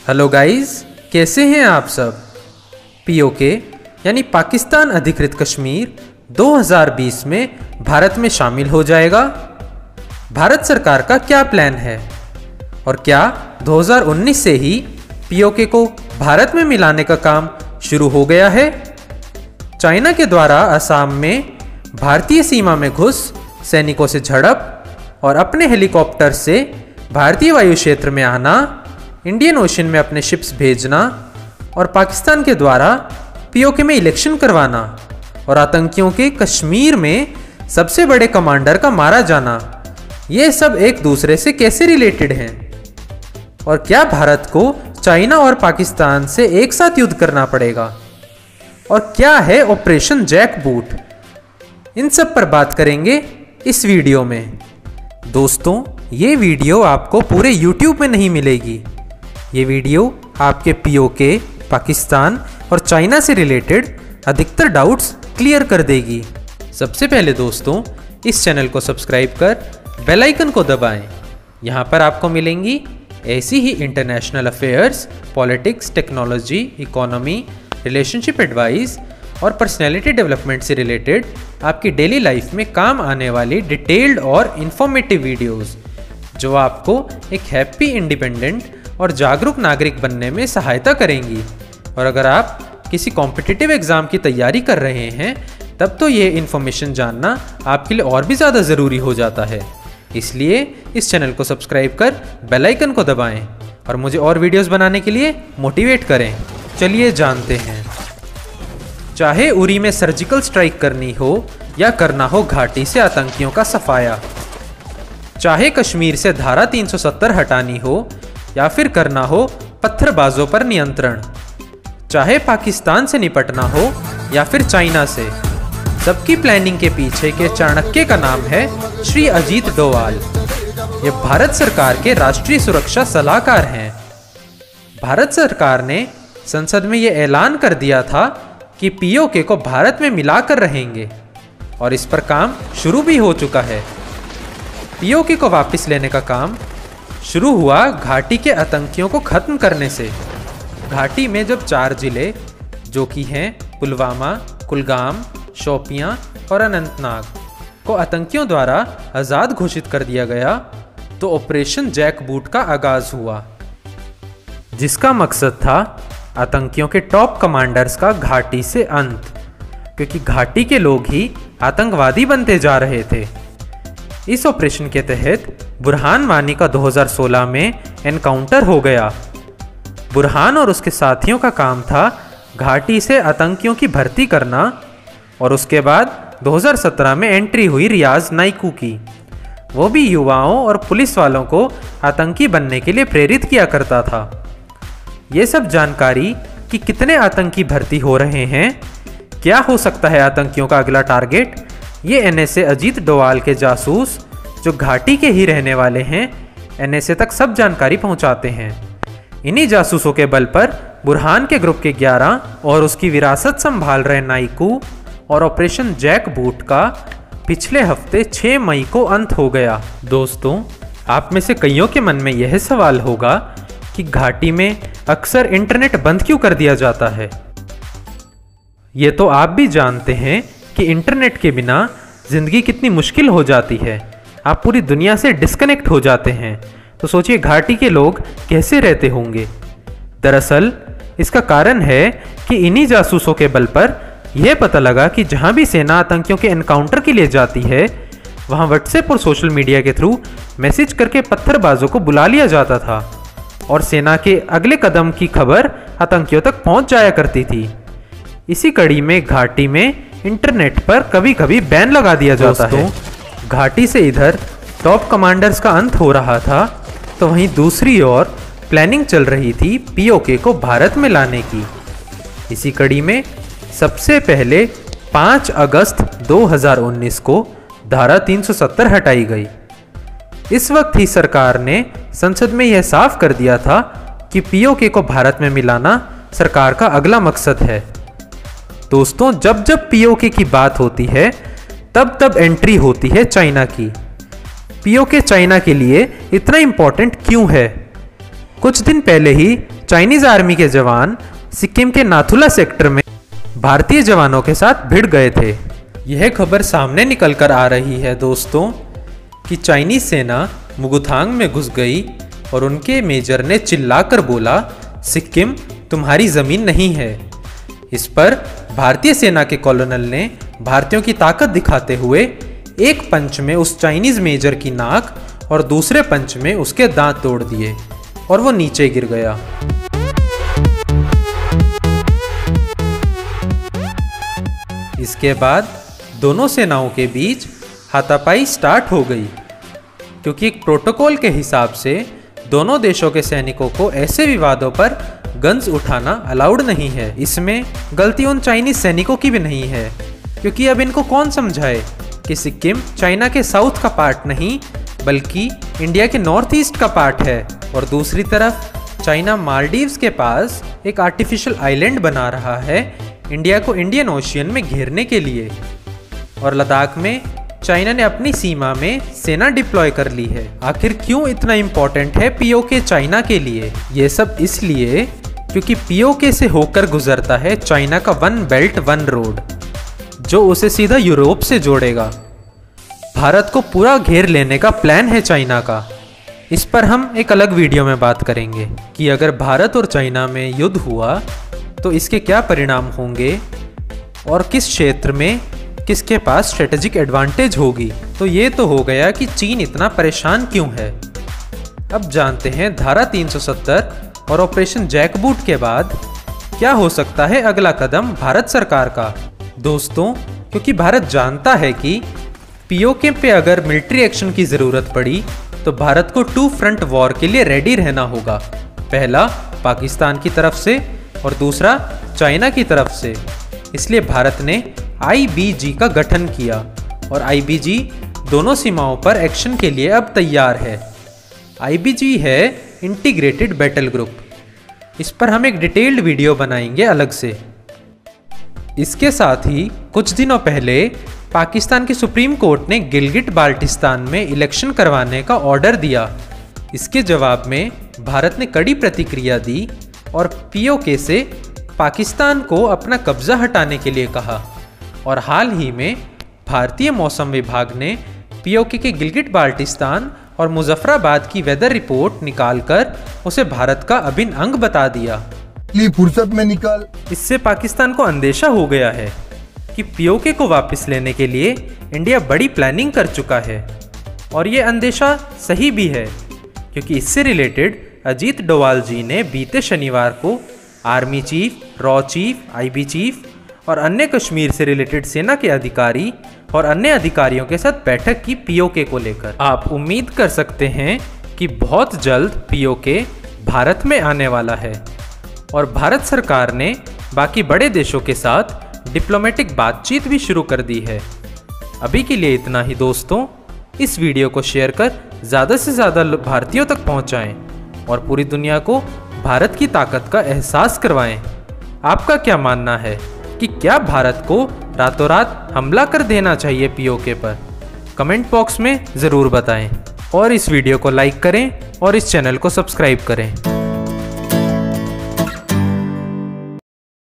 Hello guys, कैसे हैं आप सब। पीओके यानी पाकिस्तान अधिकृत कश्मीर 2020 में भारत में शामिल हो जाएगा। भारत सरकार का क्या प्लान है और क्या 2019 से ही पीओके को भारत में मिलाने का काम शुरू हो गया है। चाइना के द्वारा असम में भारतीय सीमा में घुस सैनिकों से झड़प और अपने हेलीकॉप्टर से भारतीय वायु क्षेत्र में आना, इंडियन ओशन में अपने शिप्स भेजना और पाकिस्तान के द्वारा पीओके में इलेक्शन करवाना और आतंकियों के कश्मीर में सबसे बड़े कमांडर का मारा जाना, ये सब एक दूसरे से कैसे रिलेटेड हैं और क्या भारत को चाइना और पाकिस्तान से एक साथ युद्ध करना पड़ेगा और क्या है ऑपरेशन जैकबूट, इन सब पर बात करेंगे इस वीडियो में। दोस्तों, ये वीडियो आपको पूरे YouTube में नहीं मिलेगी। ये वीडियो आपके पीओके, पाकिस्तान और चाइना से रिलेटेड अधिकतर डाउट्स क्लियर कर देगी। सबसे पहले दोस्तों, इस चैनल को सब्सक्राइब कर बेल आइकन को दबाएं। यहाँ पर आपको मिलेंगी ऐसी ही international affairs, politics, technology, economy, relationship advice और पर्सनैलिटी डेवलपमेंट से रिलेटेड आपकी डेली लाइफ में काम आने वाली डिटेल्ड और इंफॉर्मेटिव वीडियोस, जो आपको एक हैप्पी, इंडिपेंडेंट और जागरूक नागरिक बनने में सहायता करेंगी। और अगर आप किसी कॉम्पिटिटिव एग्ज़ाम की तैयारी कर रहे हैं तब तो ये इन्फॉर्मेशन जानना आपके लिए और भी ज़्यादा ज़रूरी हो जाता है। इसलिए इस चैनल को सब्सक्राइब कर बेल आइकन को दबाएं और मुझे और वीडियोस बनाने के लिए मोटिवेट करें। चलिए जानते हैं। चाहे उरी में सर्जिकल स्ट्राइक करनी हो या करना हो घाटी से आतंकियों का सफाया, चाहे कश्मीर से धारा 370 हटानी हो या फिर करना हो पत्थरबाजों पर नियंत्रण, चाहे पाकिस्तान से निपटना हो या फिर चाइना से, सबकी प्लानिंग के पीछे के चाणक्य का नाम है श्री अजीत डोवाल। ये भारत सरकार के राष्ट्रीय सुरक्षा सलाहकार हैं। भारत सरकार ने संसद में ये ऐलान कर दिया था कि पीओके को भारत में मिलाकर रहेंगे और इस पर काम शुरू भी हो चुका है। पीओके को वापस लेने का काम शुरू हुआ घाटी के आतंकियों को खत्म करने से। घाटी में जब 4 जिले जो कि हैं पुलवामा, कुलगाम, शोपियां और अनंतनाग को आतंकियों द्वारा आज़ाद घोषित कर दिया गया तो ऑपरेशन जैकबूट का आगाज हुआ, जिसका मकसद था आतंकियों के टॉप कमांडर्स का घाटी से अंत, क्योंकि घाटी के लोग ही आतंकवादी बनते जा रहे थे। इस ऑपरेशन के तहत बुरहान वानी का 2016 में एनकाउंटर हो गया। बुरहान और उसके साथियों का काम था घाटी से आतंकियों की भर्ती करना और उसके बाद 2017 में एंट्री हुई रियाज नाइकू की। वो भी युवाओं और पुलिस वालों को आतंकी बनने के लिए प्रेरित किया करता था। ये सब जानकारी कि कितने आतंकी भर्ती हो रहे हैं, क्या हो सकता है आतंकियों का अगला टारगेट, ये एनएसए अजीत डोवाल के जासूस जो घाटी के ही रहने वाले हैं एनएसए तक सब जानकारी पहुंचाते हैं। इन्हीं जासूसों के बल पर बुरहान के ग्रुप के 11 और उसकी विरासत संभाल रहे नाइकू और ऑपरेशन जैकबूट का पिछले हफ्ते 6 मई को अंत हो गया। दोस्तों, आप में से कईयों के मन में यह सवाल होगा कि घाटी में अक्सर इंटरनेट बंद क्यों कर दिया जाता है। ये तो आप भी जानते हैं कि इंटरनेट के बिना जिंदगी कितनी मुश्किल हो जाती है। आप पूरी दुनिया से डिस्कनेक्ट हो जाते हैं, तो सोचिए घाटी के लोग कैसे रहते होंगे। दरअसल इसका कारण है कि इन्हीं जासूसों के बल पर यह पता लगा कि जहां भी सेना आतंकियों के एनकाउंटर के लिए जाती है वहां व्हाट्सएप और सोशल मीडिया के थ्रू मैसेज करके पत्थरबाजों को बुला लिया जाता था और सेना के अगले कदम की खबर आतंकियों तक पहुंच जाया करती थी। इसी कड़ी में घाटी में इंटरनेट पर कभी कभी बैन लगा दिया जाता है। घाटी से इधर टॉप कमांडर्स का अंत हो रहा था तो वहीं दूसरी ओर प्लानिंग चल रही थी पीओके को भारत में लाने की। इसी कड़ी में सबसे पहले 5 अगस्त 2019 को धारा 370 हटाई गई। इस वक्त ही सरकार ने संसद में यह साफ कर दिया था कि पीओके को भारत में मिलाना सरकार का अगला मकसद है। दोस्तों, जब जब पीओके की बात होती है तब तब एंट्री होती है चाइना की। पीओके चाइना के लिए इतना इंपॉर्टेंट क्यों है? कुछ दिन पहले ही चाइनीज आर्मी के जवान सिक्किम के नाथुला सेक्टर में भारतीय जवानों के साथ भिड़ गए थे। यह खबर सामने निकल कर आ रही है दोस्तों कि चाइनीज सेना मुगुथांग में घुस गई और उनके मेजर ने चिल्लाकर बोला, सिक्किम तुम्हारी जमीन नहीं है। इस पर भारतीय सेना के कॉलोनल ने भारतीयों की ताकत दिखाते हुए एक पंच में उस चाइनीज मेजर की नाक और दूसरे पंच में उसके दांत तोड़ दिए और वो नीचे गिर गया। इसके बाद दोनों सेनाओं के बीच हाथापाई स्टार्ट हो गई, क्योंकि एक प्रोटोकॉल के हिसाब से दोनों देशों के सैनिकों को ऐसे विवादों पर गन्स उठाना अलाउड नहीं है। इसमें गलती उन चाइनीज सैनिकों की भी नहीं है, क्योंकि अब इनको कौन समझाए कि सिक्किम चाइना के साउथ का पार्ट नहीं बल्कि इंडिया के नॉर्थ ईस्ट का पार्ट है। और दूसरी तरफ चाइना मालदीव्स के पास एक आर्टिफिशियल आइलैंड बना रहा है इंडिया को इंडियन ओशियन में घेरने के लिए। और लद्दाख में चाइना ने अपनी सीमा में सेना डिप्लॉय कर ली है। आखिर क्यों इतना इम्पोर्टेंट है पीओके चाइना के लिए? ये सब इसलिए क्योंकि पीओके से होकर गुजरता है चाइना का वन बेल्ट वन रोड, जो उसे सीधा यूरोप से जोड़ेगा। भारत को पूरा घेर लेने का प्लान है चाइना का। इस पर हम एक अलग वीडियो में बात करेंगे कि अगर भारत और चाइना में युद्ध हुआ तो इसके क्या परिणाम होंगे और किस क्षेत्र में किसके पास स्ट्रेटेजिक एडवांटेज होगी। तो ये तो हो गया कि चीन इतना परेशान क्यों है। अब जानते हैं धारा 370 और ऑपरेशन जैकबूट के बाद क्या हो सकता है अगला कदम भारत सरकार का। दोस्तों, क्योंकि भारत जानता है कि पीओके पे अगर मिलिट्री एक्शन की ज़रूरत पड़ी तो भारत को 2 फ्रंट वॉर के लिए रेडी रहना होगा। पहला पाकिस्तान की तरफ से और दूसरा चाइना की तरफ से। इसलिए भारत ने IBG का गठन किया और IBG दोनों सीमाओं पर एक्शन के लिए अब तैयार है। IBG है इंटीग्रेटेड बैटल ग्रुप। इस पर हम एक डिटेल्ड वीडियो बनाएंगे अलग से। इसके साथ ही कुछ दिनों पहले पाकिस्तान की सुप्रीम कोर्ट ने गिलगिट बाल्टिस्तान में इलेक्शन करवाने का ऑर्डर दिया। इसके जवाब में भारत ने कड़ी प्रतिक्रिया दी और पीओके से पाकिस्तान को अपना कब्जा हटाने के लिए कहा। और हाल ही में भारतीय मौसम विभाग ने पीओके के गिलगिट बाल्टिस्तान और मुजफ्फराबाद की वेदर रिपोर्ट निकालकर उसे भारत का अभिन्न अंग बता दिया। फुर्सत में निकाल। इससे पाकिस्तान को अंदेशा हो गया है कि पीओके को वापस लेने के लिए इंडिया बड़ी प्लानिंग कर चुका है। और ये अंदेशा सही भी है, क्योंकि इससे रिलेटेड अजीत डोवाल जी ने बीते शनिवार को army chief, raw chief, IB chief और अन्य कश्मीर से रिलेटेड सेना के अधिकारी और अन्य अधिकारियों के साथ बैठक की पीओके को लेकर। आप उम्मीद कर सकते हैं कि बहुत जल्द पीओके भारत में आने वाला है और भारत सरकार ने बाकी बड़े देशों के साथ डिप्लोमेटिक बातचीत भी शुरू कर दी है। अभी के लिए इतना ही दोस्तों। इस वीडियो को शेयर कर ज़्यादा से ज़्यादा भारतीयों तक पहुंचाएं और पूरी दुनिया को भारत की ताकत का एहसास करवाएं। आपका क्या मानना है कि क्या भारत को रातों रात हमला कर देना चाहिए पीओके पर? कमेंट बॉक्स में ज़रूर बताएं और इस वीडियो को लाइक करें और इस चैनल को सब्सक्राइब करें।